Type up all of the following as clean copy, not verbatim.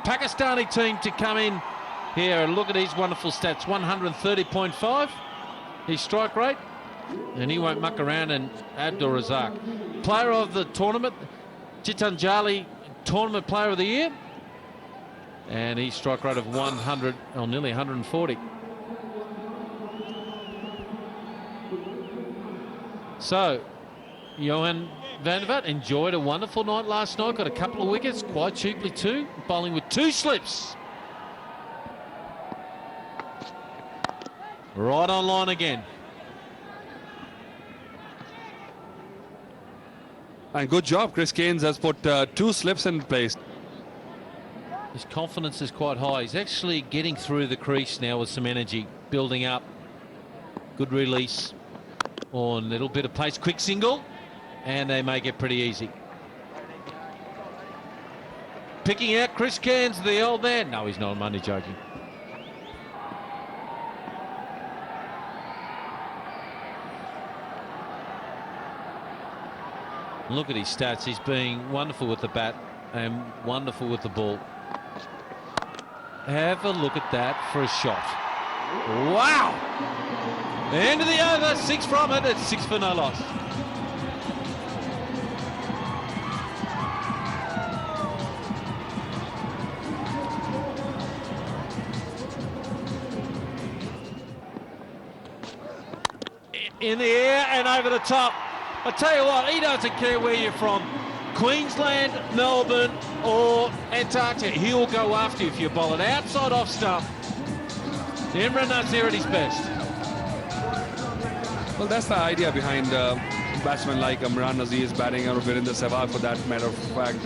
Pakistani team to come in here and look at his wonderful stats. 130.5 his strike rate, and he won't muck around. And Abdul Razak, player of the tournament, Gitanjali tournament player of the year, and his strike rate of 100, or nearly 140. So Johan van der Vaart enjoyed a wonderful night last night, got a couple of wickets, quite cheaply too, bowling with 2 slips. Right on line again. And good job, Chris Gaines has put 2 slips in place. His confidence is quite high. He's actually getting through the crease now with some energy, building up. Good release on a little bit of pace, quick single, and they make it pretty easy. Picking out Chris Cairns, the old man. No, he's not. I'm only joking. Look at his stats. He's being wonderful with the bat and wonderful with the ball. Have a look at that for a shot. Wow! End of the over, 6 from it. It's 6 for no loss. In the air and over the top. I tell you what, he doesn't care where you're from. Queensland, Melbourne or Antarctica, he'll go after you if you bowl it outside off stump. Nazir at his best. Well, that's the idea behind batsmen like Nazir's batting, or Virender Sehwag for that matter of fact.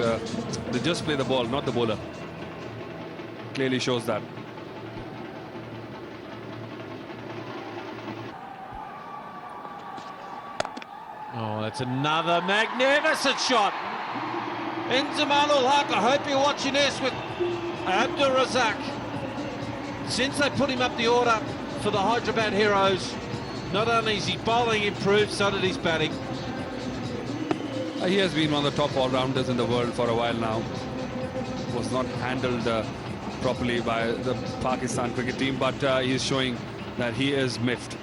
They just play the ball, not the bowler. Clearly shows that. Oh, that's another magnificent shot. Enzaman ul Haq, I hope you're watching this with Abdul Razak. Since they put him up the order for the Hyderabad Heroes, not only is his bowling improved, so did his batting. He has been one of the top all-rounders in the world for a while now. Was not handled properly by the Pakistan cricket team, but he is showing that he is miffed.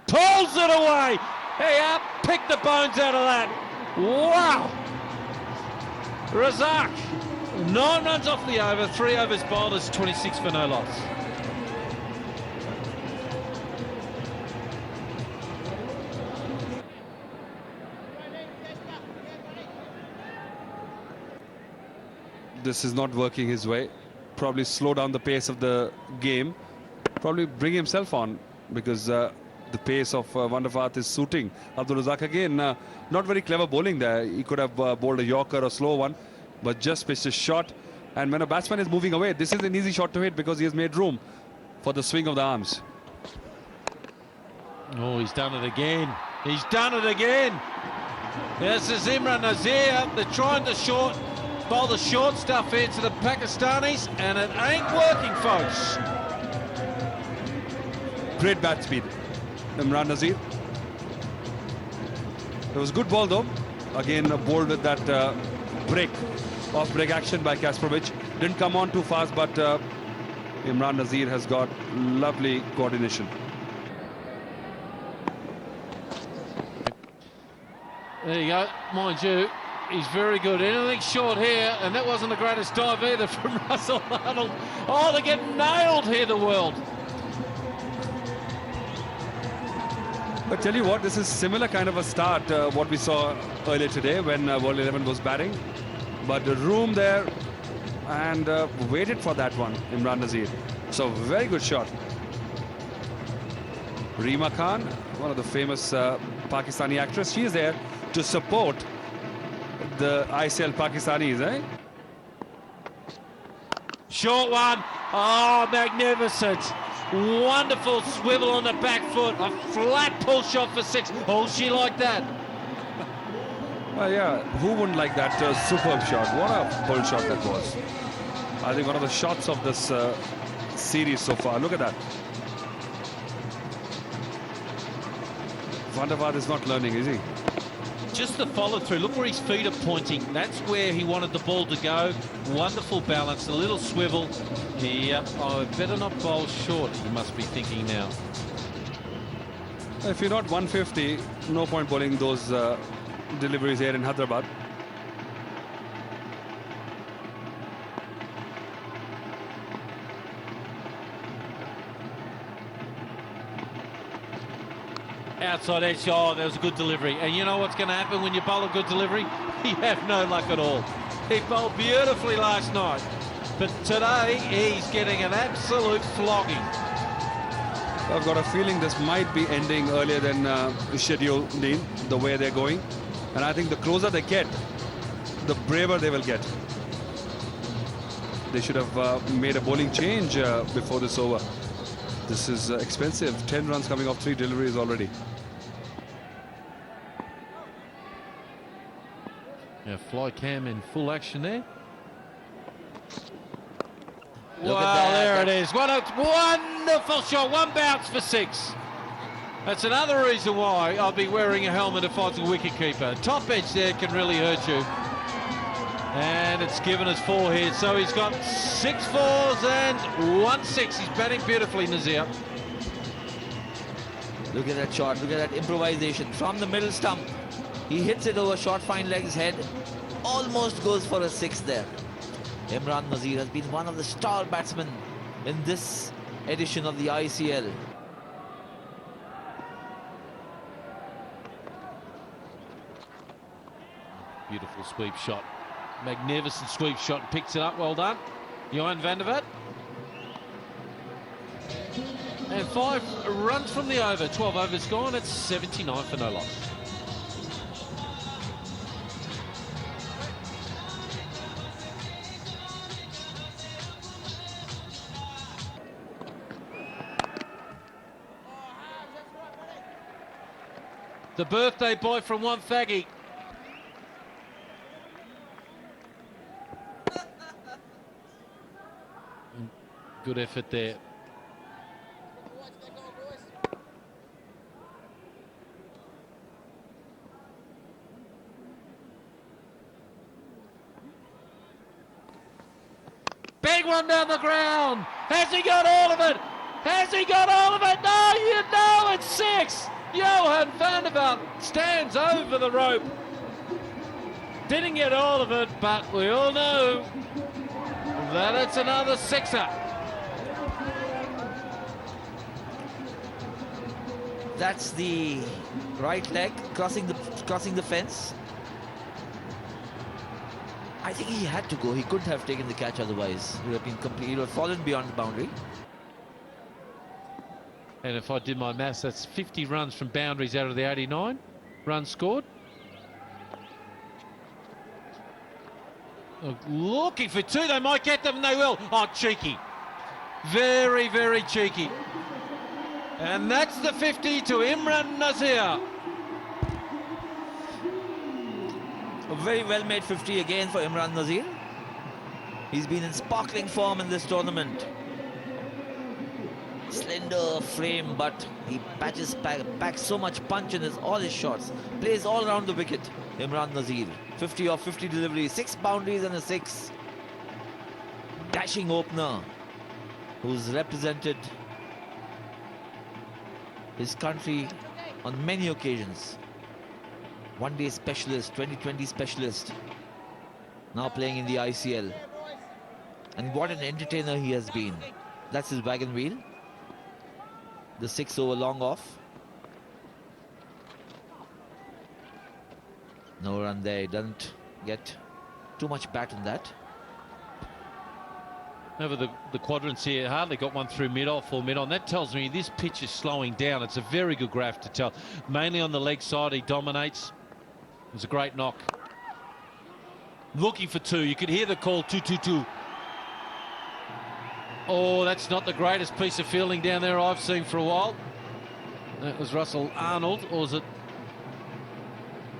Pulls it away. Hey, up, pick the bones out of that. Wow. Razak, 9 runs off the over, 3 overs bowled, is 26 for no loss. This is not working his way. Probably slow down the pace of the game. Probably bring himself on, because the pace of Van der Vaart is suiting Abdul Razak again. Not very clever bowling there. He could have bowled a Yorker or slow one, but just pitched a shot. And when a batsman is moving away, this is an easy shot to hit because he has made room for the swing of the arms. Oh, he's done it again. He's done it again. This is Nazir. They're trying to bowl the short stuff here to the Pakistanis, and it ain't working, folks. Great bat speed, Nazir. It was good ball though. Again, bowled with that off-break action by Kasparovich. Didn't come on too fast, but Nazir has got lovely coordination. There you go. Mind you, he's very good. Anything short here, and that wasn't the greatest dive either from Russell Arnold. Oh, they're getting nailed here, the world. But tell you what, this is similar kind of a start what we saw earlier today when World 11 was batting. But the room there, and waited for that one, Nazir. So very good shot. Reema Khan, one of the famous Pakistani actress, she is there to support the ICL Pakistanis, eh? Short one. Oh, magnificent. Wonderful swivel on the back foot. A flat pull shot for 6. Oh, she liked that. Well, yeah, who wouldn't like that superb shot? What a pull shot that was. I think one of the shots of this series so far. Look at that. Van der Vaart is not learning, is he? just the follow through. Look where his feet are pointing. That's where he wanted the ball to go. Wonderful balance, a little swivel. Yep, I better not bowl short, he must be thinking now. If you're not 150, no point bowling those deliveries here in Hyderabad. Outside edge, oh, that was a good delivery. And you know what's going to happen when you bowl a good delivery? You have no luck at all. He bowled beautifully last night, but today he's getting an absolute flogging. I've got a feeling this might be ending earlier than scheduled, Dean, the way they're going. And I think the closer they get, the braver they will get. They should have made a bowling change before this over. This is expensive. 10 runs coming off 3 deliveries already. Yeah, fly cam in full action there. Look Wow, at that. there it is. What a wonderful shot. 1 bounce for 6. That's another reason why I'll be wearing a helmet if I was a wicketkeeper. Top edge there can really hurt you. And it's given us 4 here. So he's got 6 4s and 1 6. He's batting beautifully, Nazir. Look at that shot. Look at that improvisation from the middle stump. He hits it over short fine legs head. Almost goes for a 6 there. Imran Nazir has been one of the star batsmen in this edition of the ICL. Beautiful sweep shot. Magnificent sweep shot. Picks it up. Well done, Johan van der Vat. And 5 runs from the over. 12 overs gone. It's 79 for no loss. The birthday boy from Wonthaggi. Good effort there. Big one down the ground. Has he got all of it? Has he got all of it? No, you know it's 6. Johan van der Vat stands over the rope. Didn't get all of it, but we all know that it's another 6er. That's the right leg crossing the fence. I think he had to go. He couldn't have taken the catch otherwise. He would have been complete. He would have fallen beyond the boundary. And if I did my maths, that's 50 runs from boundaries out of the 89 runs scored. Looking for 2. They might get them, and they will. Oh, cheeky. Very, very cheeky. And that's the 50 to Imran Nazir. A very well-made 50 again for Imran Nazir. He's been in sparkling form in this tournament. Slender frame, but he packs so much punch in all his shots. Plays all around the wicket. Imran Nazir, 50 of 50 deliveries, 6 boundaries and a 6. Dashing opener who's represented his country on many occasions. One-day specialist, 2020 specialist. Now playing in the ICL. And what an entertainer he has been. That's his wagon wheel. The 6 over long off. No run there. He doesn't get too much bat in that. Over the quadrants here, hardly got one through mid-off or mid-on. That tells me this pitch is slowing down. It's a very good graph to tell. Mainly on the leg side, he dominates. It was a great knock. Looking for 2. You could hear the call, 2-2-2. Oh, that's not the greatest piece of fielding down there I've seen for a while. That was Russell Arnold, or is it?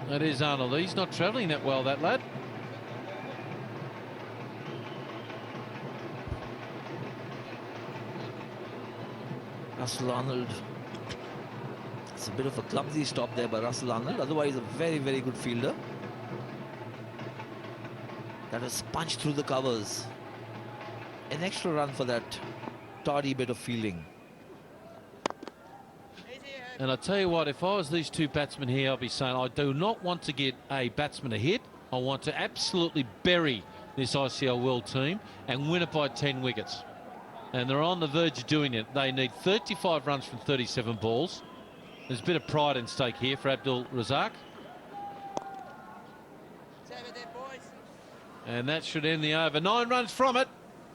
That is Arnold. He's not travelling that well, that lad. Russell Arnold It's a bit of a clumsy stop there by Russell Arnold. Otherwise, a very, very good fielder. That was punched through the covers. An extra run for that toddy bit of fielding. And I tell you what, if I was these two batsmen here, I'd be saying I do not want to get a batsman a hit. I want to absolutely bury this ICL World team and win it by 10 wickets. And they're on the verge of doing it. They need 35 runs from 37 balls. There's a bit of pride in stake here for Abdul Razak. And that should end the over. 9 runs from it.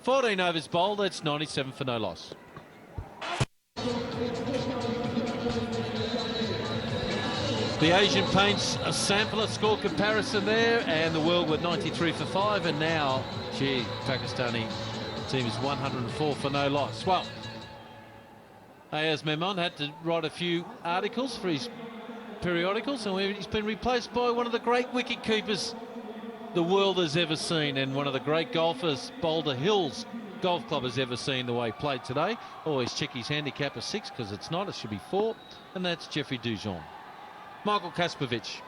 14 overs bowled. That's 97 for no loss. The Asian paints a sampler score comparison there, and the world with 93 for 5, and now, gee, Pakistani team is 104 for no loss. Well, Ayaz Memon had to write a few articles for his periodicals, and he's been replaced by one of the great wicket keepers the world has ever seen, and one of the great golfers Boulder Hills Golf Club has ever seen the way he played today. Always check his handicap of 6, because it's not, it should be 4, and that's Jeffrey Dujon. Michael Kaspovic.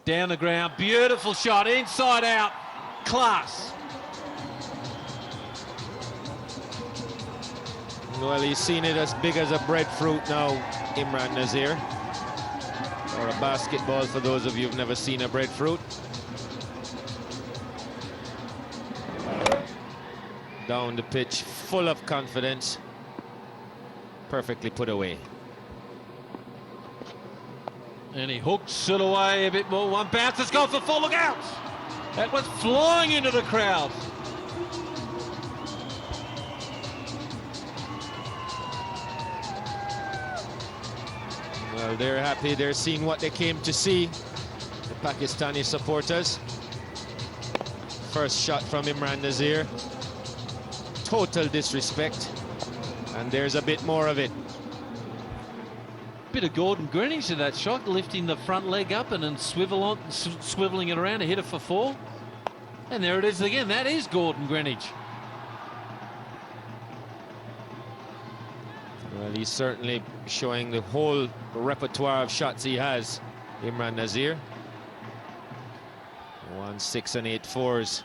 Down the ground, beautiful shot, inside out, class. Well, he's seen it as big as a breadfruit now, Imran Nazir. Or a basketball for those of you who've never seen a breadfruit. Down the pitch, full of confidence. Perfectly put away. And he hooks it away a bit more. One bounce, it's gone for 4, look out! That was flying into the crowd. Well, they're happy. They're seeing what they came to see. The Pakistani supporters. First shot from Imran Nazir. Total disrespect. And there's a bit more of it. Bit of Gordon Greenwich in that shot, lifting the front leg up and then swiveling it around to hit it for 4. And there it is again. That is Gordon Greenwich. Well, he's certainly showing the whole repertoire of shots he has, Imran Nazir. 1 6 and 8 4s.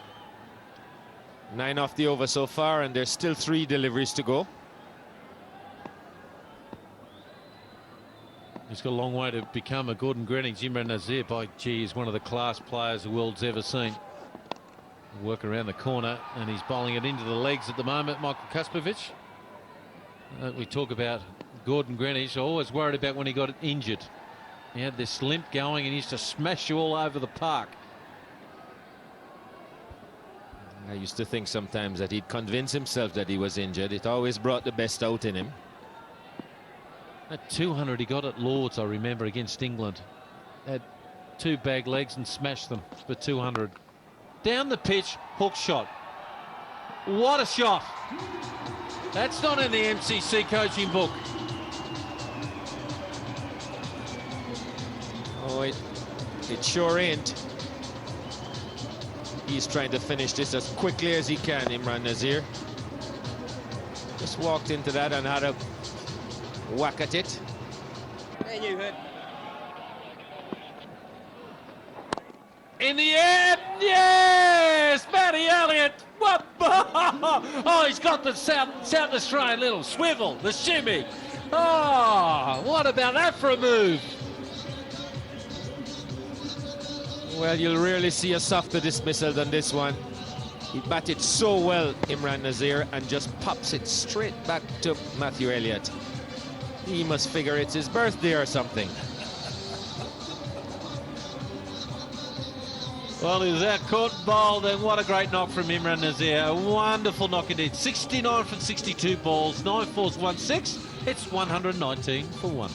9 off the over so far, and there's still 3 deliveries to go. He's got a long way to become a Gordon Greenwich. Imran Nazir, by gee, is one of the class players the world's ever seen. Work around the corner, and he's bowling it into the legs at the moment, Michael Kaspovic. We talk about Gordon Greenwich. I always worried about when he got injured. He had this limp going and he used to smash you all over the park. I used to think sometimes that he'd convince himself that he was injured. It always brought the best out in him. That 200 he got at Lord's, I remember, against England. Had 2 bag legs and smashed them for 200. Down the pitch, hook shot. What a shot! That's not in the MCC coaching book. Oh, it sure ain't. He's trying to finish this as quickly as he can, Imran Nazir. Just walked into that and had a whack at it. And you hit. In the air, yes! Matty Elliott! What? Oh, he's got the South Australian little swivel, the shimmy. Oh, what about that for a move? Well, you'll rarely see a softer dismissal than this one. He batted so well, Imran Nazir, and just pops it straight back to Matthew Elliott. He must figure it's his birthday or something. Well, he was out caught and bowled, and what a great knock from Imran Nazir. A wonderful knock indeed. 69 from 62 balls, 9 fours, 1 6. It's 119 for 1.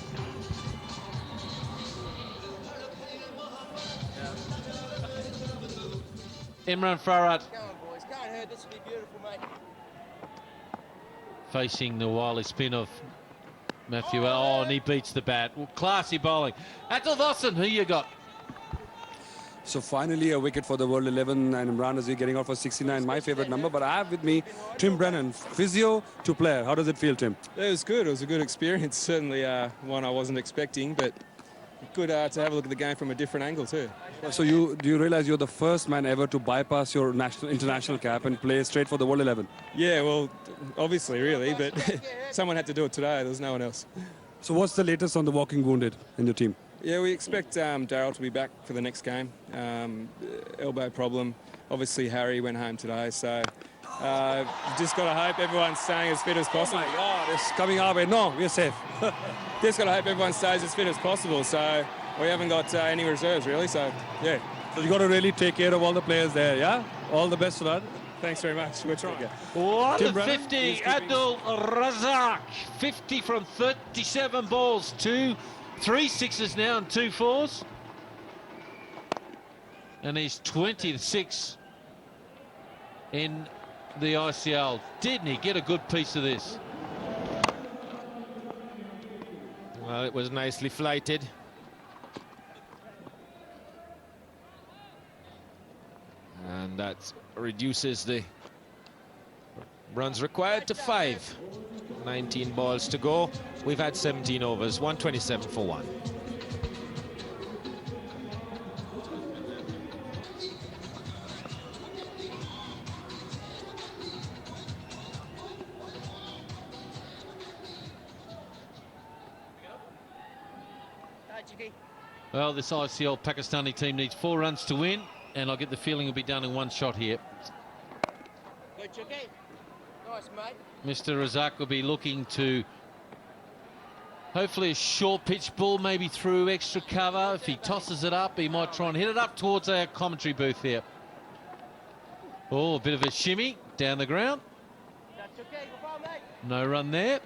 Imran Farhat Go on, boys. Go on, Herd. This will be beautiful, mate. facing the wily spin of Matthew. Oh, and he beats the bat. Well, classy bowling. Atul Vasan, who you got? So finally a wicket for the World 11 and Imran Nazir getting out for 69, my favorite number. But I have with me Tim Brennan, physio to player. How does it feel, Tim? It was good. It was a good experience. Certainly one I wasn't expecting, but good to have a look at the game from a different angle too. So do you realize you're the first man ever to bypass your international cap and play straight for the World 11? Yeah, well, obviously, really, but someone had to do it today. There was no one else. So what's the latest on the walking wounded in your team? Yeah, we expect Daryl to be back for the next game. Elbow problem. Obviously, Harry went home today, so just got to hope everyone's staying as fit as possible. Oh my God, it's coming our way. No, we're safe. Just got to hope everyone stays as fit as possible. So we haven't got any reserves, really, so yeah. So you got to really take care of all the players there, yeah? All the best for that. Thanks very much. We're trying. What Tim a Brennan, 50, Abdul Razak. 50 from 37 balls, 3 sixes now and 2 fours. And he's 26 in the ICL. Didn't he get a good piece of this? Well, it was nicely flighted. And that reduces the runs required to 5. 19 balls to go. We've had 17 overs, 127 for 1. Well, this ICL Pakistani team needs 4 runs to win, and I get the feeling it'll be done in one shot here. Good, Chucky. Nice, mate. Mr. Razak will be looking to hopefully a short pitch ball, maybe through extra cover. If he tosses it up, he might try and hit it up towards our commentary booth here. Oh, a bit of a shimmy down the ground. No run there.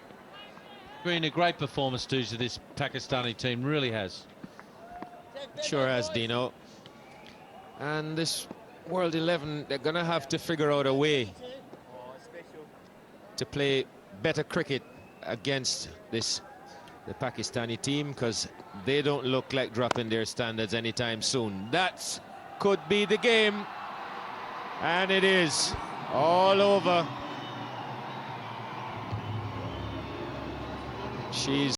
Been a great performance, dudes, of this Pakistani team, really has. Sure has, Dino. And this World 11, they're going to have to figure out a way to play better cricket against the Pakistani team, because they don't look like dropping their standards anytime soon. That could be the game, and it is all over. She's